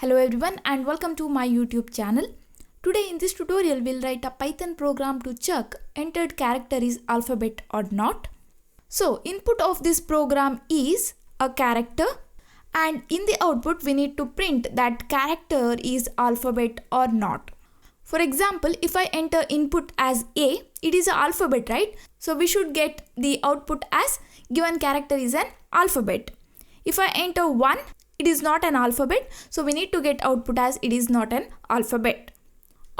Hello everyone and welcome to my YouTube channel. Today in this tutorial we'll write a Python program to check entered character is alphabet or not. So input of this program is a character and in the output we need to print that character is alphabet or not. For example, if I enter input as A, it is an alphabet, right? So we should get the output as given character is an alphabet. If I enter 1, it is not an alphabet, so we need to get output as it is not an alphabet.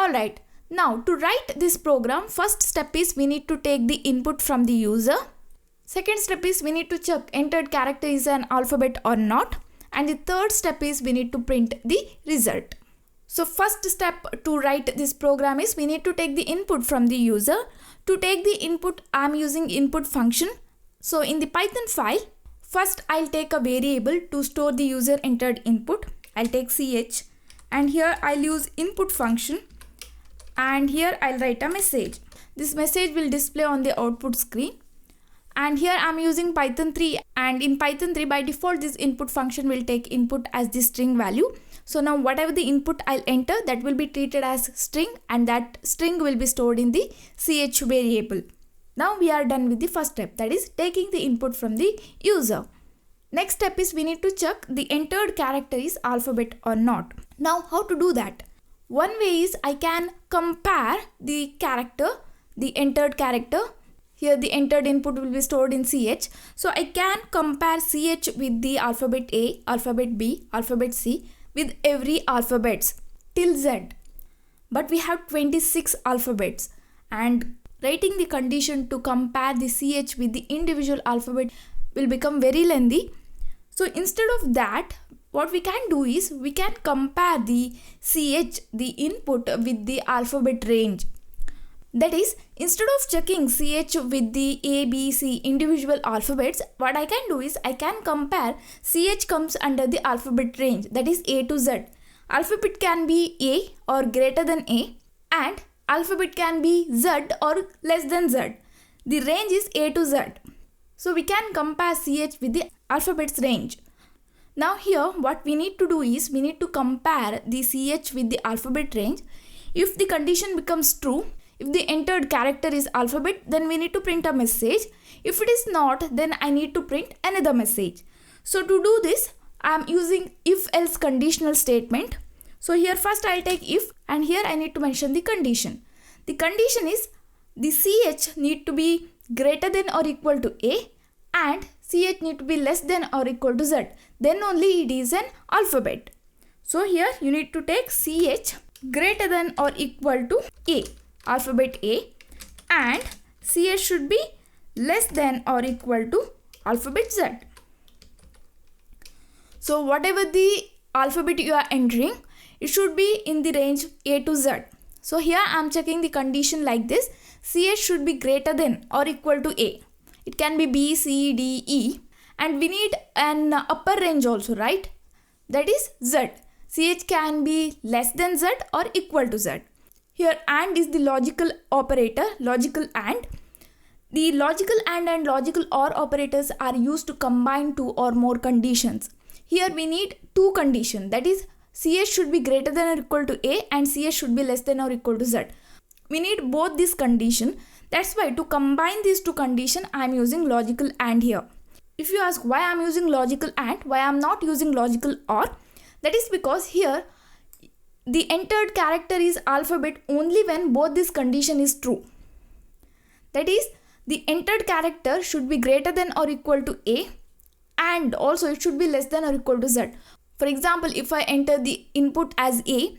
Alright, now to write this program, first step is we need to take the input from the user. Second step is we need to check entered character is an alphabet or not. And the third step is we need to print the result. So first step to write this program is we need to take the input from the user. To take the input, I am using input function. So in the Python file, first I'll take a variable to store the user entered input. I'll take ch and here I'll use input function and here I'll write a message. This message will display on the output screen. And here I'm using Python 3 and in Python 3 by default this input function will take input as the string value. So now whatever the input I'll enter, that will be treated as string and that string will be stored in the ch variable. Now we are done with the first step, that is taking the input from the user. Next step is we need to check the entered character is alphabet or not. Now how to do that? One way is I can compare the character, the entered character. Here the entered input will be stored in ch. So I can compare ch with the alphabet A, alphabet B, alphabet C with every alphabets till Z. But we have 26 alphabets and writing the condition to compare the ch with the individual alphabet will become very lengthy. So instead of that, what we can do is we can compare the ch, the input with the alphabet range. That is, instead of checking ch with the A, B, C individual alphabets, what I can do is I can compare ch comes under the alphabet range, that is A to Z. Alphabet can be A or greater than A and alphabet can be Z or less than Z. The range is A to Z. So we can compare ch with the alphabet's range. Now here what we need to do is we need to compare the ch with the alphabet range. If the condition becomes true, if the entered character is alphabet, then we need to print a message. If it is not, then I need to print another message. So to do this, I am using if-else conditional statement. So here first I'll take if and here I need to mention the condition. The condition is the ch need to be greater than or equal to A and ch need to be less than or equal to Z. Then only it is an alphabet. So here you need to take ch greater than or equal to A, alphabet A, and ch should be less than or equal to alphabet Z. So whatever the alphabet you are entering, it should be in the range A to Z. So here I am checking the condition like this. ch should be greater than or equal to A. It can be B, C, D, E. And we need an upper range also, right? That is Z. ch can be less than Z or equal to Z. Here AND is the logical operator, logical AND. The logical AND and logical OR operators are used to combine two or more conditions. Here we need two conditions, that is ch should be greater than or equal to A and ch should be less than or equal to Z. We need both this condition. That's why to combine these two conditions I am using logical AND here. If you ask why I am using logical AND, why I am not using logical OR, that is because here the entered character is alphabet only when both this condition is true. That is, the entered character should be greater than or equal to A and also it should be less than or equal to Z. For example, if I enter the input as A,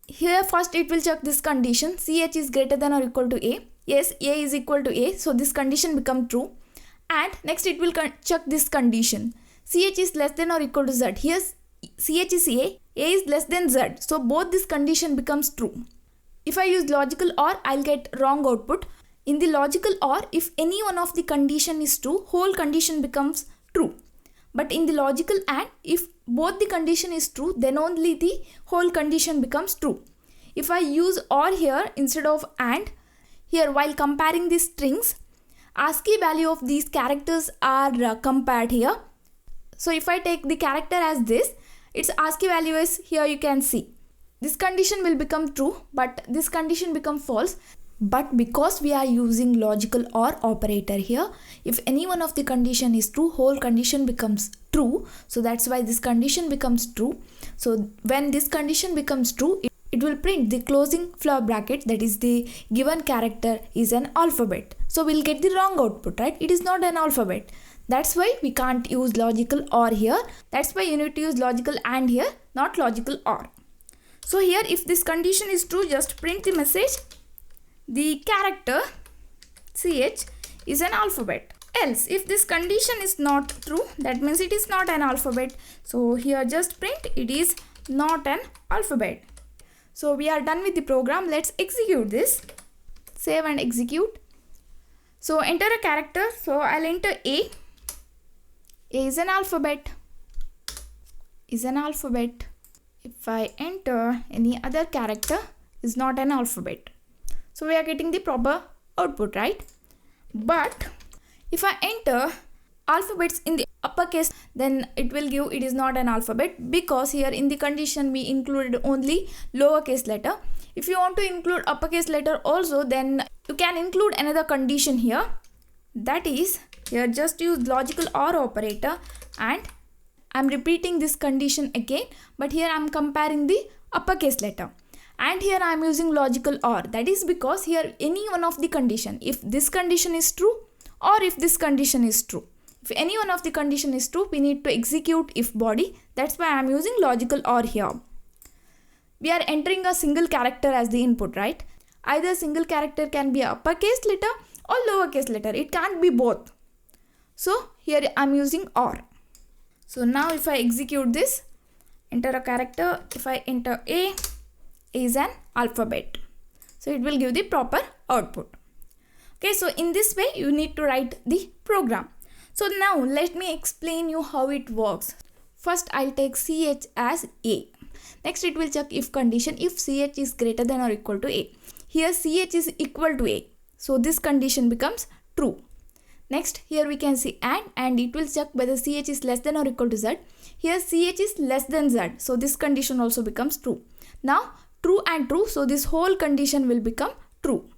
here first it will check this condition, ch is greater than or equal to A. Yes, A is equal to A, so this condition becomes true. And next it will check this condition, ch is less than or equal to Z. Here ch is A is less than Z. So both this condition becomes true. If I use logical OR, I'll get wrong output. In the logical OR, if any one of the condition is true, whole condition becomes true. But in the logical AND, if both the condition is true, then only the whole condition becomes true. If I use OR here instead of AND, here while comparing the strings, ASCII value of these characters are compared here. So if I take the character as this, its ASCII value is here, you can see. This condition will become true, but this condition become false. But because we are using logical OR operator here, if any one of the condition is true, whole condition becomes true. So that's why this condition becomes true. So when this condition becomes true, it will print the closing flower bracket, that is the given character is an alphabet. So we'll get the wrong output, right? It is not an alphabet. That's why we can't use logical OR here. That's why you need to use logical AND here, not logical OR. So here, if this condition is true, just print the message the character CH is an alphabet. Else, if this condition is not true, that means it is not an alphabet. So here just print it is not an alphabet. So we are done with the program. Let's execute this. Save and execute. So enter a character. So I'll enter A. A is an alphabet. Is an alphabet. If I enter any other character, is not an alphabet. So we are getting the proper output, right? But if I enter alphabets in the uppercase, then it will give it is not an alphabet, because here in the condition we included only lowercase letter. If you want to include uppercase letter also, then you can include another condition here. That is, here just use logical OR operator, and I'm repeating this condition again, but here I'm comparing the uppercase letter. And here I am using logical OR. That is because here any one of the condition, if this condition is true or if this condition is true. If any one of the condition is true, we need to execute if body. That's why I am using logical OR here. We are entering a single character as the input, right? Either single character can be uppercase letter or lowercase letter. It can't be both. So here I am using OR. So now if I execute this, enter a character. If I enter A is an alphabet. So it will give the proper output. Okay, so in this way you need to write the program. So now let me explain you how it works. First I'll take CH as A. Next it will check if condition, if CH is greater than or equal to A. Here CH is equal to A. So this condition becomes true. Next here we can see and it will check whether CH is less than or equal to Z. Here CH is less than Z. So this condition also becomes true. Now true and true, so this whole condition will become true.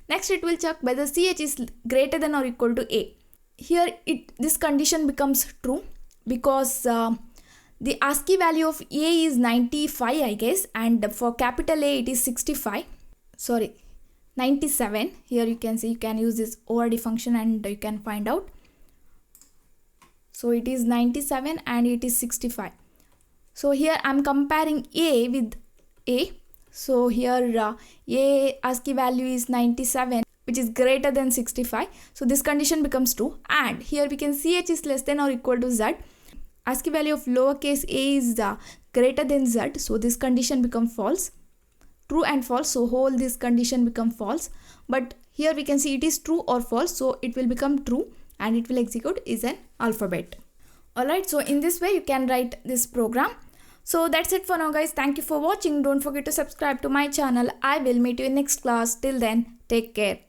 Next it will check whether CH is greater than or equal to A. Here this condition becomes true because the ASCII value of A is 95, I guess, and for capital A it is 97. Here you can see, you can use this ORD function and you can find out. So it is 97 and it is 65. So here I am comparing A with A. So here A ASCII value is 97, which is greater than 65. So this condition becomes true. And here we can see CH is less than or equal to Z. ASCII value of lowercase a is greater than Z. So this condition becomes false. True and false. So whole this condition become false. But here we can see it is true or false. So it will become true and it will execute is an alphabet. Alright, so in this way you can write this program. So that's it for now guys. Thank you for watching. Don't forget to subscribe to my channel. I will meet you in next class. Till then, take care.